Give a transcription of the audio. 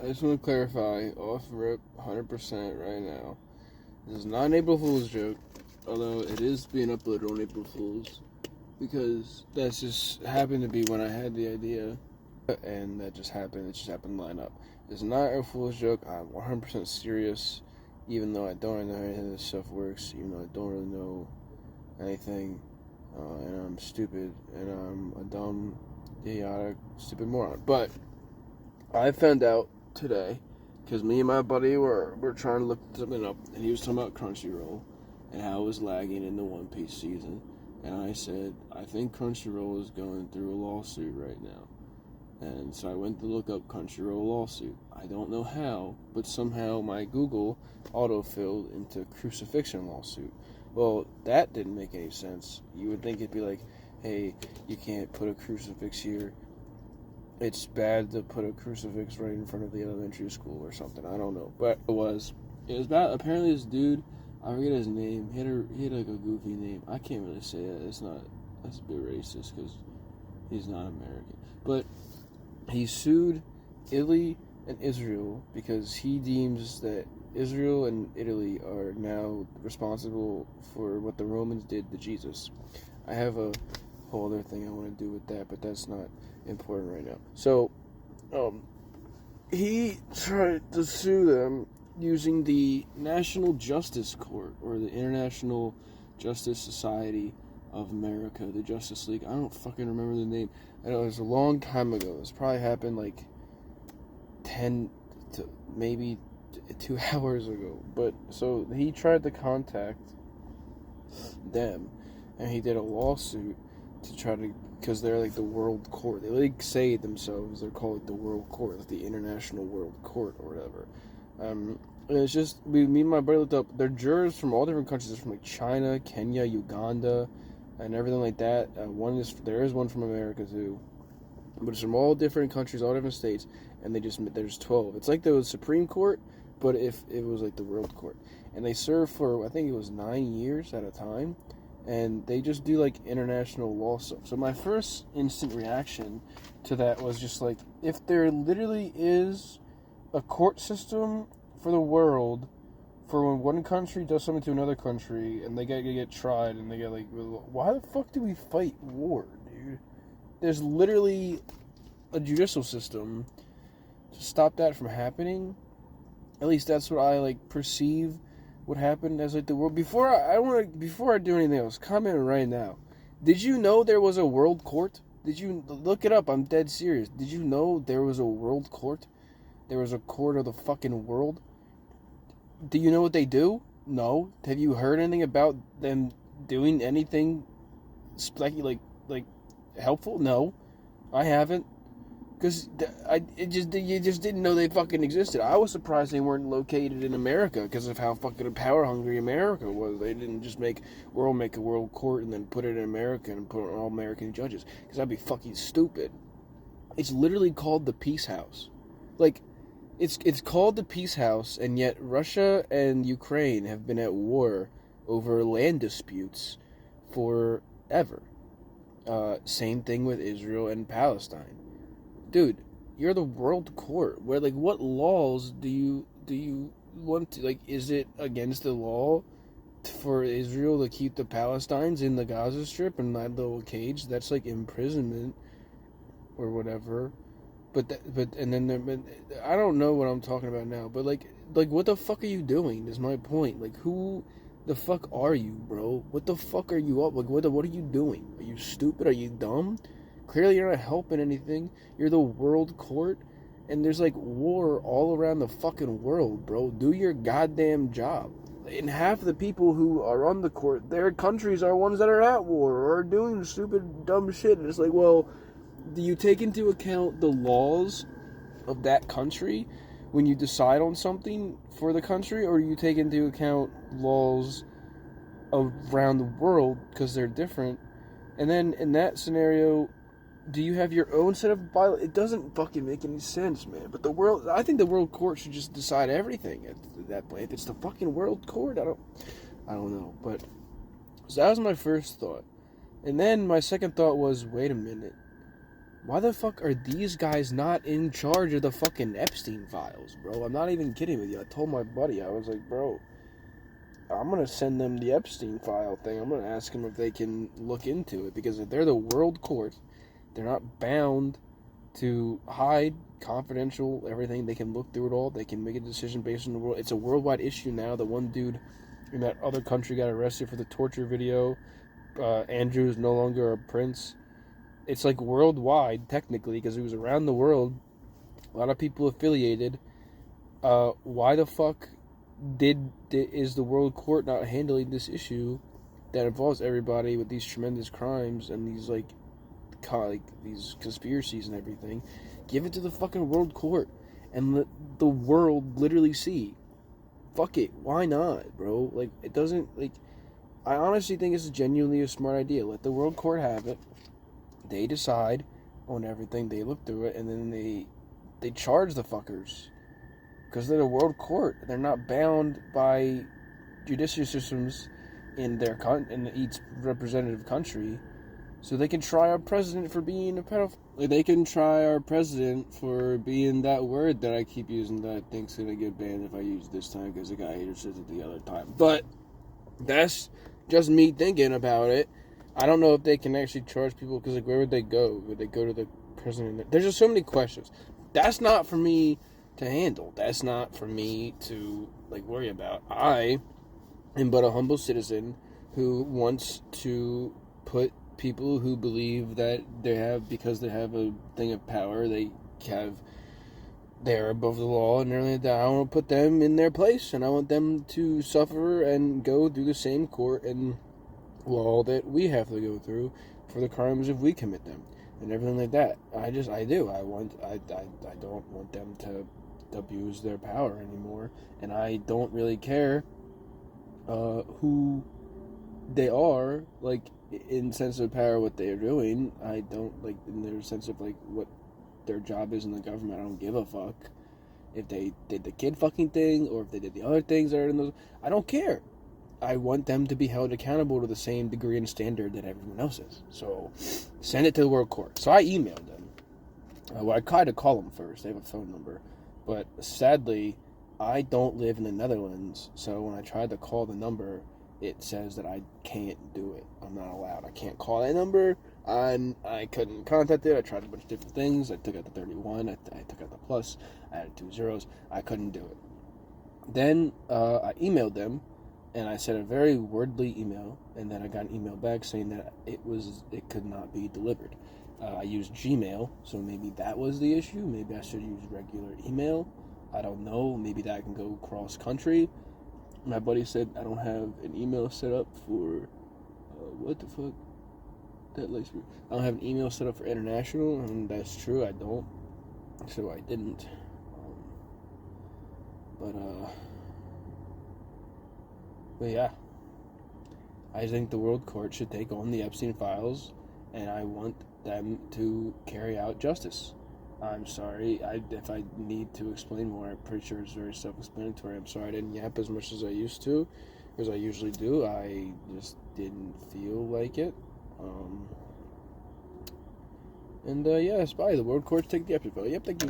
I just want to clarify off rip 100% right now. This is not an April Fool's joke, although it is being uploaded on April Fool's because that's just happened to be when I had the idea, and that just happened. It just happened to line up. It's not a Fool's joke. I'm 100% serious, even though I don't really know how any of this stuff works, even though I don't really know anything, and I'm stupid, and I'm a dumb, idiotic, stupid moron. But I found out today because me and my buddy were trying to look something up, and he was talking about Crunchyroll and how it was lagging in the One Piece season. And I said, I think Crunchyroll is going through a lawsuit right now. And so I went to look up Crunchyroll lawsuit. I don't know how, but somehow my Google auto-filled into crucifixion lawsuit. Well, that didn't make any sense. You would think it'd be like, hey, you can't put a crucifix here. It's bad to put a crucifix right in front of the elementary school or something. I don't know. But it was about, apparently this dude, I forget his name. He had like a goofy name. I can't really say it. That's a bit racist because he's not American. But he sued Italy and Israel because he deems that Israel and Italy are now responsible for what the Romans did to Jesus. I have a whole other thing I want to do with that, but that's not important right now. So, he tried to sue them using the National Justice Court, or the International Justice Society of America, the Justice League. I don't fucking remember the name. I know it was a long time ago. This probably happened like 10 to maybe 2 hours ago. But, so he tried to contact them, and he did a lawsuit to try to, because they're like the world court. They like say themselves, they're called like the world court, like the international world court or whatever. And it's just, me and my buddy looked up, they're jurors from all different countries. They're from like China, Kenya, Uganda, and everything like that. There is one from America too. But it's from all different countries, all different states, and there's 12. It's like the Supreme Court, but if it was like the world court. And they serve for, I think it was 9 years at a time. And they just do like international law stuff. So my first instant reaction to that was just like, if there literally is a court system for the world, for when one country does something to another country and they get tried and they get like, why the fuck do we fight war, dude? There's literally a judicial system to stop that from happening. At least that's what I like perceive what happened as like the world. Before I do anything else, comment right now. Did you know there was a world court? Did you look it up? I'm dead serious. Did you know there was a world court? There was a court of the fucking world. Do you know what they do? No. Have you heard anything about them doing anything like helpful? No, I haven't. Because you just didn't know they fucking existed. I was surprised they weren't located in America because of how fucking power hungry America was. They didn't just make a world court and then put it in America and put all American judges. Because that'd be fucking stupid. It's literally called the Peace House. Like, it's called the Peace House, and yet Russia and Ukraine have been at war over land disputes forever. Same thing with Israel and Palestine. Dude, you're the world court. Where, like, what laws do you want to, like, is it against the law for Israel to keep the Palestinians in the Gaza Strip in that little cage? That's like imprisonment or whatever. I don't know what I'm talking about now. But like what the fuck are you doing? Is my point. Like, who the fuck are you, bro? What the fuck are you up? Like, what are you doing? Are you stupid? Are you dumb? Clearly you're not helping anything. You're the world court, and there's like war all around the fucking world, bro. Do your goddamn job. And half of the people who are on the court, their countries are ones that are at war or are doing stupid, dumb shit. And it's like, well, do you take into account the laws of that country when you decide on something for the country, or do you take into account laws around the world because they're different? And then in that scenario, do you have your own set of bylaws? It doesn't fucking make any sense, man. But I think the world court should just decide everything at that point. If it's the fucking world court, I don't know. But so that was my first thought. And then my second thought was, wait a minute. Why the fuck are these guys not in charge of the fucking Epstein files, bro? I'm not even kidding with you. I told my buddy, I was like, bro, I'm gonna send them the Epstein file thing. I'm gonna ask them if they can look into it, because if they're the world court, they're not bound to hide confidential everything. They can look through it all. They can make a decision based on the world. It's a worldwide issue now. The one dude in that other country got arrested for the torture video. Andrew is no longer a prince. It's like worldwide, technically, because he was around the world. A lot of people affiliated. Why the fuck is the world court not handling this issue that involves everybody with these tremendous crimes and these these conspiracies and everything? Give it to the fucking world court and let the world literally see. Fuck it, why not, bro? Like, it doesn't, like, I honestly think it's genuinely a smart idea. Let the world court have it. They decide on everything. They look through it, and then they charge the fuckers, because they're the world court. They're not bound by judicial systems in each representative country. So they can try our president for being a pedophile. They can try our president for being that word that I keep using that I think's gonna get banned if I use this time, because the guy hater says it the other time. But that's just me thinking about it. I don't know if they can actually charge people, because, like, where would they go? Would they go to the president? There's just so many questions. That's not for me to handle. That's not for me to, like, worry about. I am but a humble citizen who wants to put people who believe that because they have a thing of power, they're above the law and everything like that. I want to put them in their place, and I want them to suffer and go through the same court and law that we have to go through for the crimes if we commit them and everything like that. I don't want them to abuse their power anymore, and I don't really care who they are, like, in sense of power, what they're doing. I don't, like, in their sense of, like, what their job is in the government. I don't give a fuck if they did the kid fucking thing or if they did the other things that are in those. I don't care. I want them to be held accountable to the same degree and standard that everyone else is. So send it to the world court. So I emailed them. I tried to call them first. They have a phone number, but sadly, I don't live in the Netherlands. So when I tried to call the number, it says that I can't do it. I'm not allowed. I can't call that number. I couldn't contact it. I tried a bunch of different things. I took out the 31. I took out the plus. I added 2 zeros. I couldn't do it. Then I emailed them, and I sent a very wordly email, and then I got an email back saying that it could not be delivered. I used Gmail, so maybe that was the issue. Maybe I should use regular email. I don't know. Maybe that can go cross country. My buddy said I don't have an email set up for what the fuck? That likes me. I don't have an email set up for international, and that's true. I don't, so I didn't. But yeah, I think the world court should take on the Epstein files, and I want them to carry out justice. I'm sorry, if I need to explain more, I'm pretty sure it's very self-explanatory. I'm sorry I didn't yap as much as I used to, as I usually do. I just didn't feel like it. Yeah, it's bye. The world courts take the Epstein file. Yep, thank you.